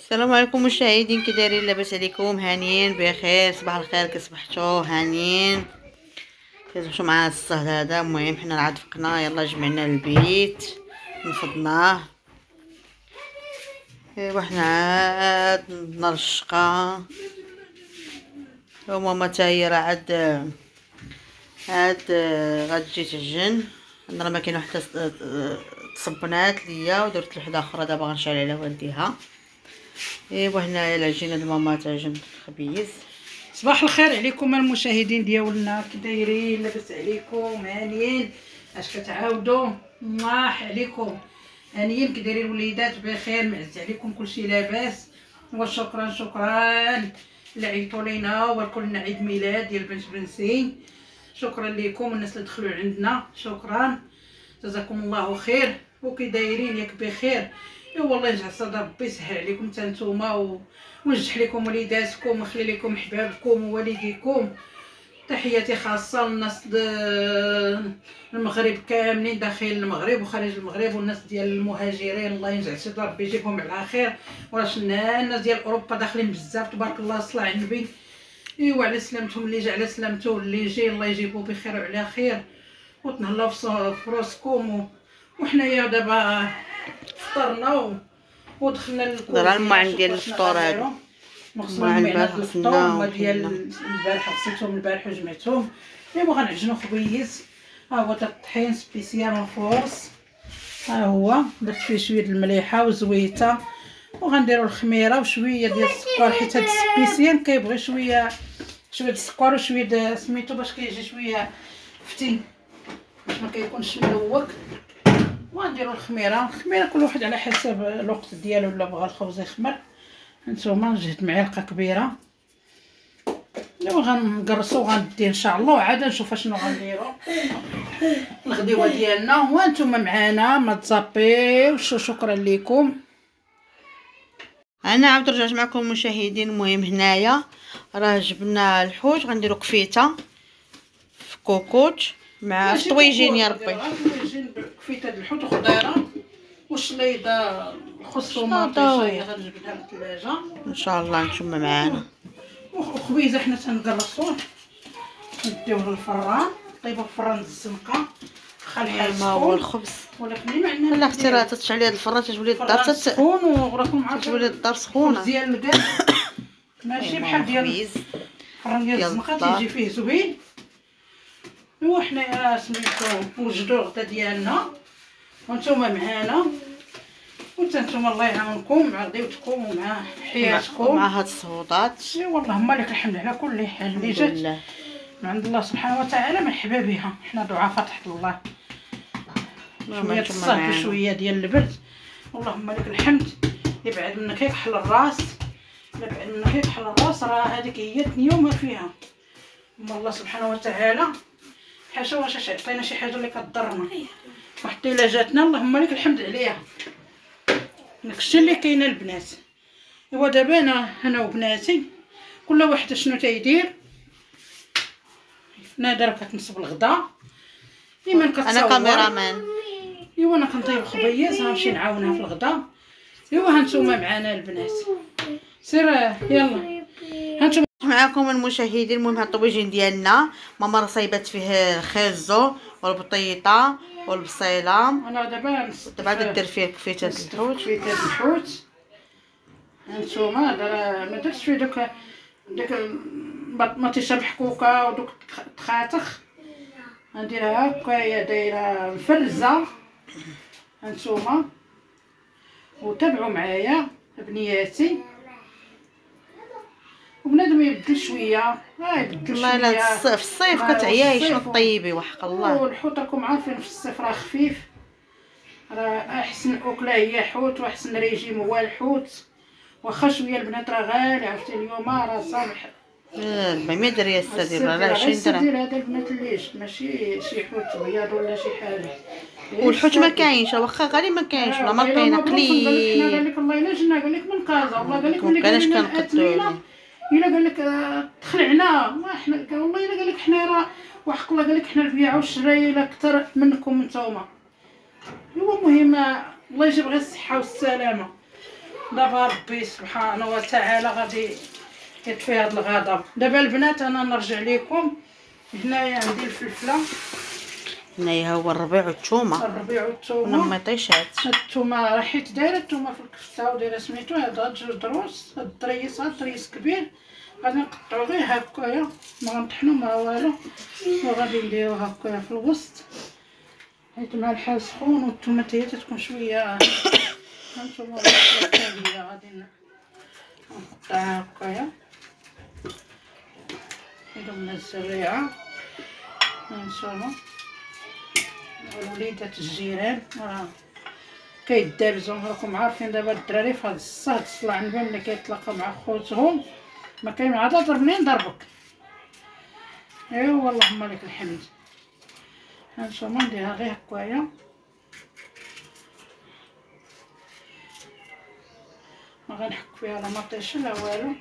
السلام عليكم مشاهدين، كي دايرين؟ لاباس عليكم؟ هانيين بخير؟ صباح الخير، كصبحتوا هانيين؟ كتمشوا معنا الصهد هذا. المهم حنا عاد فقنا، يلا جمعنا البيت نفضناه. ايوا حنا عاد نار الشقه، وماما تا هي راه عاد غتجي تعجن. عندنا راه ما كاين حتى تصبنات ليا ودرت وحده اخرى دابا غنشعل عليها ونديها. ايوا هنايا العجينه د ماما تعجن خبيز. صباح الخير عليكم المشاهدين ديالنا، كي دايرين؟ لاباس عليكم؟ هانيين؟ اش كتعاودوا؟ ماح عليكم؟ هانيين؟ كي دايرين الوليدات؟ بخير؟ معز عليكم؟ كلشي لاباس؟ وشكرا شكرا اللي عيطوا لينا وقالوا لنا عيد ميلاد ديال بنت بنسي. شكرا لكم الناس اللي دخلوا عندنا، شكرا جزاكم الله خير. وكي دايرين؟ ياك بخير؟ والله يجعل صدى ربي يسهل عليكم حتى نتوما ونجح لكم وليداتكم ويخلي لكم حبابكم ووالديكم. تحياتي خاصه للناس المغرب كاملين، داخل المغرب وخارج المغرب، والناس ديال المهاجرين الله يجعل صدى ربي يجيبهم على خير. وراش الناس ديال اوروبا داخلين بزاف تبارك الله، الصلاه على النبي. ايوا على سلامتهم، اللي جا على سلامته، اللي يجي الله يجيبو بخير وعلى خير، وتنهلاو في راسكم. وحنايا دابا فطرنا ودخلنا للكوزينه. راه الماعن ديال الفطور هذا، مغسلين البارح الفطور، هما ديال البارح غسلتهم البارح وجمعتهم. ايوا غنعجنو خبيز. ها هو داك الطحين سبيسيال من فورس، ها هو درت فيه شويه المليحه وزويته، وغنديروا الخميره وشويه ديال السكر، حيت هاد السبيسيال كيبغي شويه د السكر وشويه د سميتو باش كيجي شويه فتي، باش ما كيكونش ملوك. وغنديروا الخميره كل واحد على حسب الوقت ديالو، ولا بغى الخبز يخمر. هانتوما جهد معلقه كبيره. دابا غنقرصو وغندي ان شاء الله، وعاد نشوف شنو غنديروا الغديوه ديالنا. وانتم معنا ما تزابيوش. شكرا لكم. انا عاود رجعت معكم المشاهدين. المهم هنايا راه جبنا الحوت، غنديروا قفيته في كوكوط مع الطويجين يا ربي. الطويجين كفيته د الحوت وخضيره وشليضه الخس ومطيشه غنجبدها من الثلاجه ان شاء الله نتوما معانا. وخبيزه حنا تنقرصوه نديوه للفران، طيبه في الفران الزنقه خل ما هو الخبز. ولكن اللي معنا لا اختي راه تتشعلي هاد الفران تتولي الدار سخون، وراكم عارفين تتولي الدار سخونه ديال الكاع، ماشي بحال ديال الفران ديال الزنقه تيجي فيه زوين. ايوا حنايا سميتو وجدوا الغدا ديالنا وانتوما معانا، وانت نتوما الله يعاونكم مع غديوتكم ومع حياتكم مع هاد الصهودات. ايوا اللهم لك الحمد على كل حال اللي جات من عند الله سبحانه وتعالى، مرحبا بها. حنا ضعفاء تحت الله، شويه الصهد وشويه ديال البرد. اللهم لك الحمد. يبعد منك يكحل الراس، يبعد منك يكحل الراس. راه هذيك هي الدنيا وما فيها. اما الله سبحانه وتعالى حاشا واش عطينا شي حاجه اللي كضرنا، وحتى الا جاتنا اللهم لك الحمد عليها. داكشي اللي كاين البنات. ايوا دابا انا وبناتي كل واحد شنو تيدير. نادر كتنصب الغدا، ايمن كتصور، انا كاميرامان. ايوا انا كنطيب خبيز غنمشي نعاونها في الغدا. ايوا هانتوما معنا البنات، سير يلا هانتوما معكم المشاهدين. المهم هاد الطويجين ديالنا ماما راه صايبات فيه الخيزو والبطيطه والبصيله. انا دابا دابا دير فيه كفيته الحوت. كفيته الحوت هانتوما ما درتش فيه داك البطماطيشه محكوكه ودوك التخاتخ. غنديرها هكايا دايره مفرزه هانتوما، وتابعوا معايا بنياتي. وبنادم يبدل شويه، يبدل شويه. والله لا في الصيف كتعياي شنو طيبي وحق الله. والحوت راكم عارفين في الصيف راه خفيف، راه احسن اكله هي حوت، واحسن ريجيم هو الحوت. واخا شويه البنات راه غالي، عرفتي اليوم راه صالح 400 ريال السدير ولا 20 درهم. هذا البنات اللي جبت ماشي شي حوت بياض ولا شي حاجه. والحوت ما كاينش، واخا غالي ما كاينش ولا ما لقينا قليل. قال لك الله الا جنا، قال لك من كازا، والله قال لك ما كانش كنقدروا الا قال لك تخلعنا. ما حنا والله الا قال لك حنا راه وحق الله قال لك حنا البيع والشرايه الا اكثر منكم نتوما. هو المهم الله يجيب غير الصحه والسلامه. دابا ربي سبحانه وتعالى غادي يطفي هاد الغضب. دابا البنات انا نرجع لكم. هنايا عندي الفلفله، هنايا هو الربيع والثومه. الربيع والثومه ونمطيشات. هاد الثومه راه حيت دايره الثومه في الكفته ودايره سميتو هاد جوج دروس. هاد الطريس هاد الطريس كبير غادي نقطعو غير هكايا، ما غنطحنو ما والو، وغادي نديرو هكايا في الوسط حيت مع الحال سخون والثومه حتى هي تكون شويه هانتوما غادي نقطعها هكايا. هادو من الزريعه هانتوما وليدات الجيران راه كيدابزو. راكم عارفين دابا الدراري في هاد الصهد الصلع النبي ملي كيتلاقاو مع خوتهم ما كاين عاد ضربني نضربك. ايوا اللهم لك الحمد. هانتوما نديرها غير هكايا، ما غنحك فيها لا مطيشه لا والو.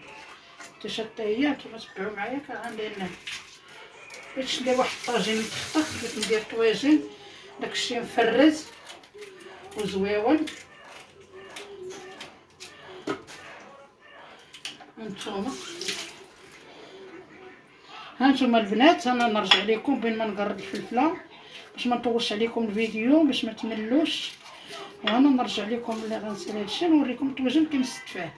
مطيشه حتى هي نتوما تبعوا معايا كندير لها باش ندير واحد الطاجين متختخ. بغيت ندير طواجن داكشي مفرز وزويون. هانتوما البنات انا نرجع لكم بين ما نقرد الفلفله باش ما نطولش عليكم الفيديو باش ما تملوش. وانا نرجع لكم ملي غنسير هادشي نوريكم الطواجن كنست فيه.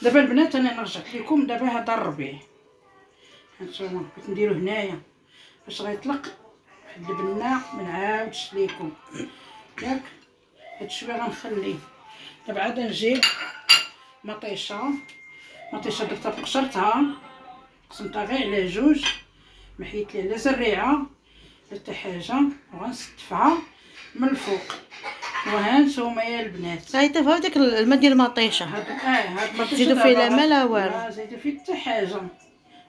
دابا البنات انا رجعت لكم. دابا هذا الربيع هانتوما بغيت نديرو هنايا باش غيطلق واحد البنه ما نعاودش لكم ياك. هاد شويه غنخليه. دابا عاد نجيب مطيشه درتها بقشرتها قسمتها غير على جوج، ما حيت ليها لا زريعه لا حتى حاجه، وغنستفها من الفوق. وهانتوما يا البنات صايته في هذيك الماء ديال المطيشه. هاد ما تزيدوا فيه لا ما لا والو. ما زيدوا فيه حتى حاجه. هاد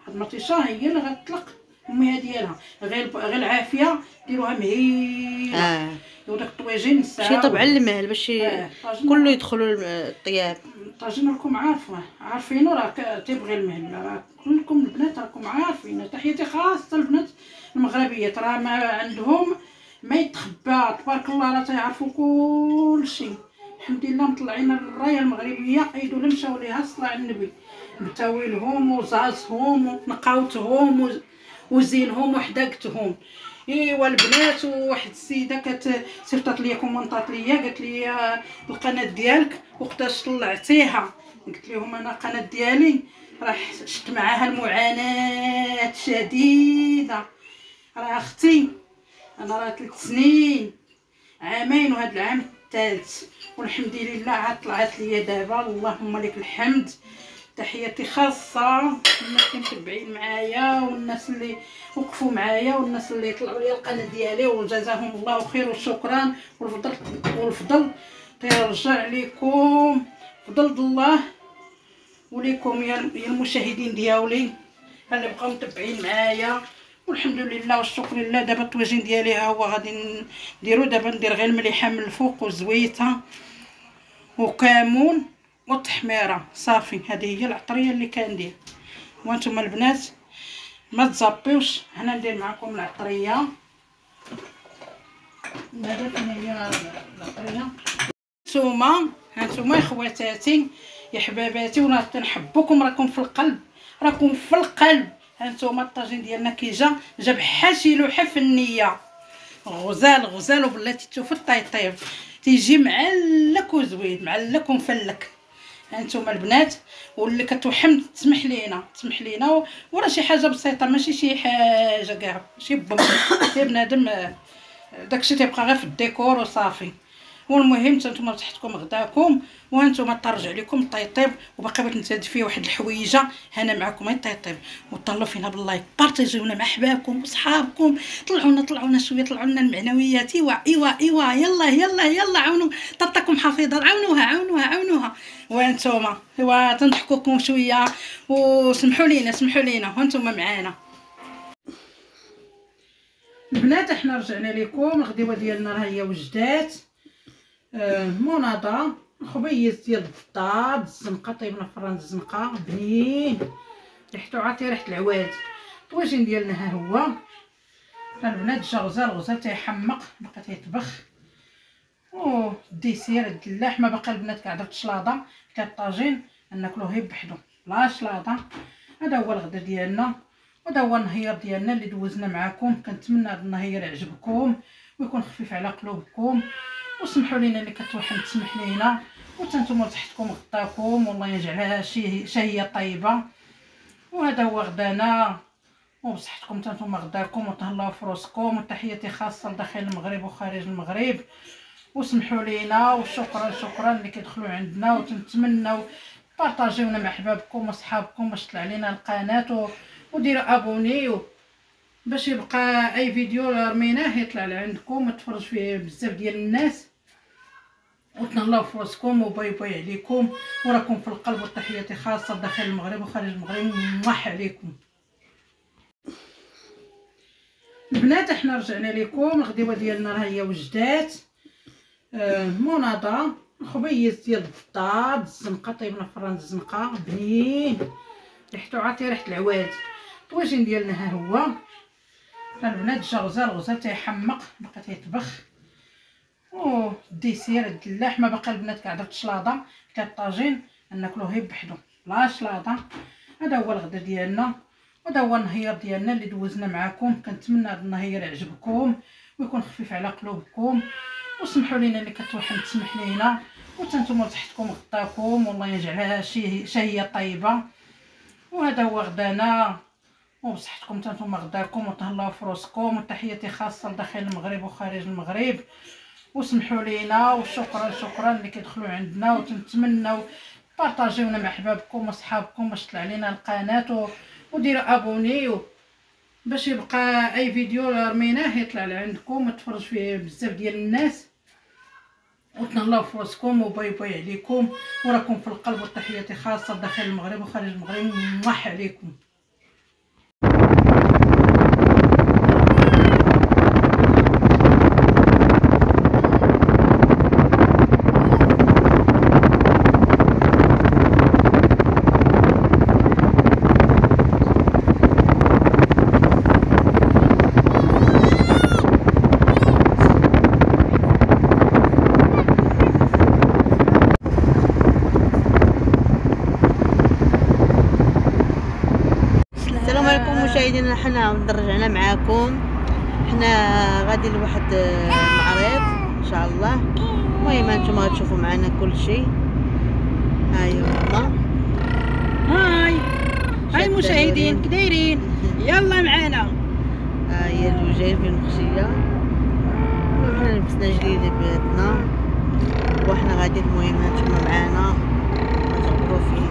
المطيشه هي اللي غتطلق المياه ديالها. غير العافيه ديروها مهيله. وداك الطواجن ساعه شي طبعا المهل باش كله يدخلوا الطياب. الطاجين راكم عارفينو راه تيبغي المهل. راه كلكم البنات راكم عارفين. تحياتي خاصه البنات المغربيات راه ما عندهم ما يتخبى تبارك الله. راه تيعرفوا كلشي الحمد لله. مطلعين الرايه المغربيه ايدو اللي مشاو ليها صلاه على النبي متاويلهم وزازهم ونقاوتهم وزينهم وحداقتهم. ايوا البنات وواحد السيده صيفطات ليا كومونطات ليا قالت لي القناه ديالك وقتاش طلعتيها. قلت لهم انا القناه ديالي راه شفت معاها المعاناه شديده. راه اختي انا راه 3 سنين عامين وهذا العام الثالث والحمد لله عاد طلعت ليا دابا اللهم لك الحمد. تحياتي خاصه الناس اللي متبعين معايا والناس اللي وقفوا معايا والناس اللي طلعوا لي القناه ديالي وجزاهم الله خير وشكرا. والفضل تيرجع لكم فضل الله وليكم يا المشاهدين ديالي اللي بقاو متبعين معايا والحمد لله والشكر لله. دابا الطواجن ديالي ها هو غادي نديرو. دابا ندير غير المليحه من الفوق وزويته وكمون والتحميره صافي. هذه هي العطريه اللي كندير. وانتم البنات ما تزابيوش. هنا ندير معكم العطريه. هذا فين هي العطريه. هانتوما يا خواتاتي يا حباباتي ونا تنحبكم. راكم في القلب راكم في القلب. هانتوما الطاجين ديالنا جا بحال شي لوحه فنيه. غزال وبلاتي تشوفوا الطيب تيجي معلك وزوين معلك ومفلك. هانتوما البنات واللي كتوحم تسمح لينا وراه شي حاجه بسيطه ماشي شي حاجه كاع شي بوم يا بنادم. داكشي تيبقى غير في الديكور وصافي. والمهم نتوما تحتكم غداكم وهانتوما ترجع لكم الطيب. وباقي بغيت نزاد فيه واحد الحويجه هنا معكم الطيب. وطلعوا فينا باللايك بارطاجيونا مع احبابكم وصحابكم. طلعوا لنا شويه طلعوا لنا المعنويات. ايوا يلا عاونوا طاطاكم حفيظه عاونوها. وانتوما ايوا تنضحكوكم شويه وسمحوا لينا وانتوما معانا. البنات احنا رجعنا لكم. الغديوه ديالنا راه هي وجدات. مناضه خبيز ديال الضاد الزنقه طيبنا في فران الزنقه بنين ريحتو عاطي ريحه العواد. الطواجن ديالنا ها هو البنات الغزال تيحمق بقى تيطبخ، و الديسير الدلاح ما باقي البنات كاع درت شلاضه كاع الطاجين ناكلوه غير بحدو بلا شلاضه. هذا هو الغدا ديالنا، وهذا هو النهير ديالنا اللي دوزنا معكم. كنتمنى هذا النهير يعجبكم ويكون خفيف على قلوبكم، وسمحوا لينا اللي كتوحد تسمح لينا، وتنتم صحتكم غداكم والله يجعلها شهيه طيبه. وهذا هو غدانا وبصحتكم تنتم غداكم، وتهلاو في روسكم. وتحياتي خاصه لداخل المغرب وخارج المغرب، وسمحوا لينا وشكرا اللي كيدخلوا عندنا، وتنتمنوا بارطاجيونا مع احبابكم وصحابكم باش تطلع لينا القناه، وديروا ابوني باش يبقى اي فيديو رميناه يطلع لعندكم وتفرج فيه بزاف ديال الناس. وتهلاو في راسكم وباي باي عليكم، وراكم في القلب. وتحياتي خاصه داخل المغرب وخارج المغرب، موح عليكم البنات. احنا رجعنا لكم. الغديوه ديالنا راه هي وجدات مناضه خبيز ديال البطاط الزنقه، طيبنا في فران الزنقه بنين ريحتو عاطي ريحه العواد. الطواجن ديالنا ها هو البنات الغزال تيحمق بقى تيطبخ، و الديسير الدلاح ما باقي البنات كاع درت شلاضه كاع الطاجين ناكلوه غير بحدو بلا شلاضه. هذا هو الغدا ديالنا، وهذا هو النهير ديالنا اللي دوزنا معكم. كنتمنى هذا النهير يعجبكم ويكون خفيف على قلوبكم، وسمحوا لينا اللي كتوحد تسمح لينا، وتنتم صحتكم غداكم والله يجعلها شهيه طيبه. وهذا هو غدانا وبصحتكم تنتم غداكم، وتهلاو في روسكم. وتحياتي خاصه لداخل المغرب وخارج المغرب، وسمحوا لينا وشكرا اللي كيدخلوا عندنا، وتنتمنوا بارطاجيونا مع احبابكم وصحابكم باش تطلع لينا القناه، وديروا ابوني باش يبقى اي فيديو رميناه يطلع لعندكم وتفرج فيه بزاف ديال الناس. وتهلاو في راسكم وباي باي عليكم، وراكم في القلب. وتحياتي خاصه داخل المغرب وخارج المغرب، موح عليكم. مشاهدينا، حنا عاود رجعنا معاكم. حنا غادي لواحد المعرض ان شاء الله. المهم انتم غتشوفوا معنا كل شيء. هاي ماما، هاي المشاهدين كي دايرين؟ يلا معانا. هي الوجايه في المخشيه، وحنا لبسنا جديد بيتنا وحنا غادي. المهم انتم معانا تغبروا فيه.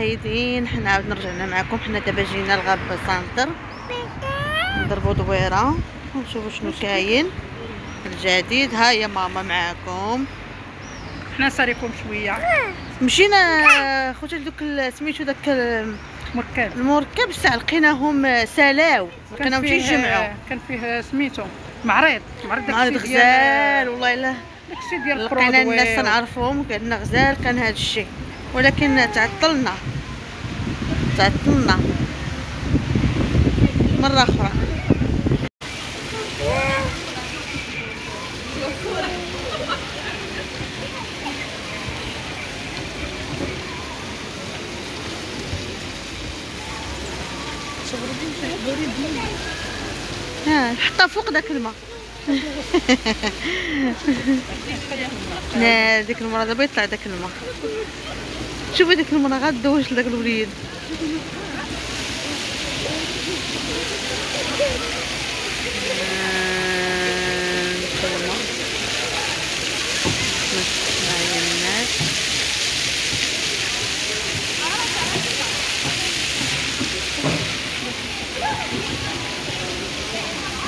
المشاهدين، حنا عاود رجعنا معكم. حنا دابا جينا لغابة سانتر نضربوا دويره ونشوفوا شنو كاين الجديد. ها هي ماما معاكم. حنا ساريكم شويه. مشينا خوتي لدوك سميتو داك المركب ساعه لقيناهم سالاو، لقيناهم تيجمعوا. كان فيه سميتو معرض غزال والله الا داكشي ديال لقينا الناس تنعرفوهم قالنا غزال كان هذا الشيء، ولكن تعطلنا مره اخرى. حطها فوق داك الماء. لا ديك المرة دابا يطلع داك الماء. شوفي ديك المرة غادوش لداك الوليد.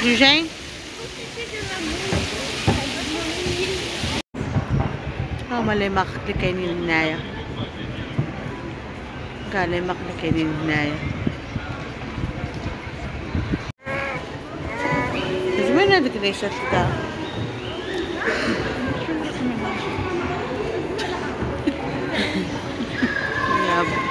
جايين هما لي ماخ اللي كاينين هنايا، كاع لي ماخ اللي كاينين هنايا. زوين هاديك ليشات الدار. يابا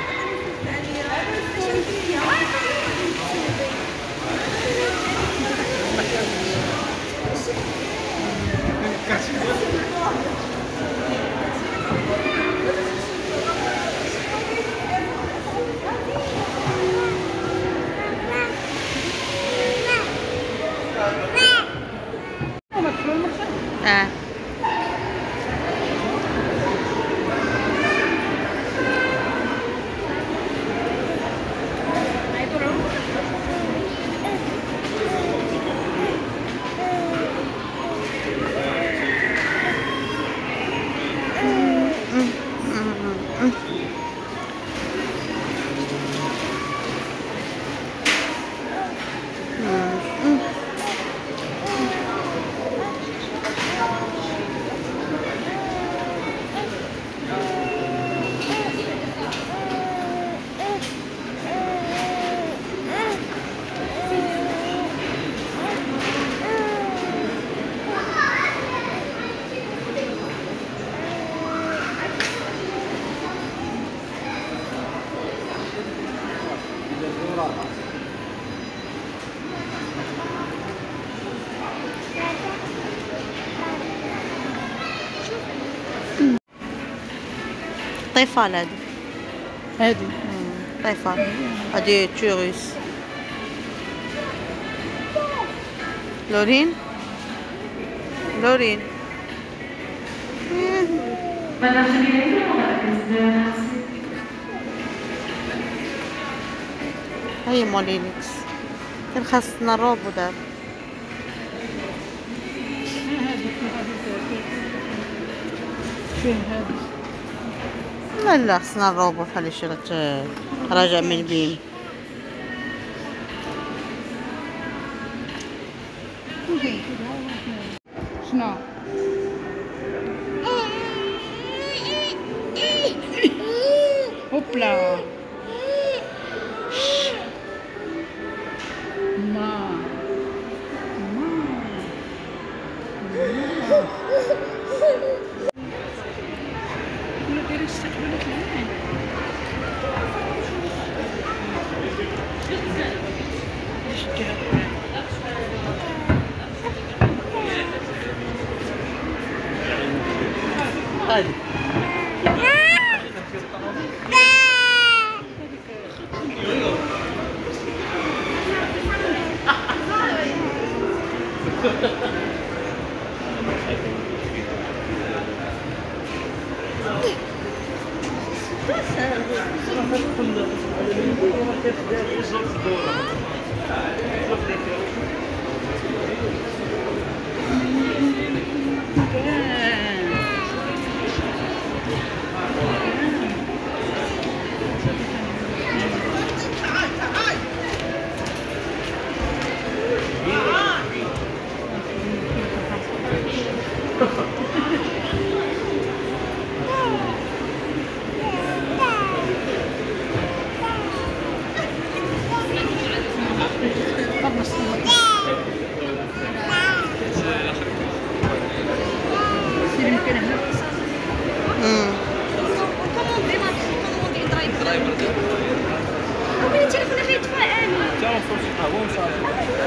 طيفال هادي طيفال هادي توريس. لورين هاي مولينكس. كان خاصنا الروبو دابا. لا خصنا الروبو بحال شي راجع من بين. شنو هوبلا هادي قهوه وصافي.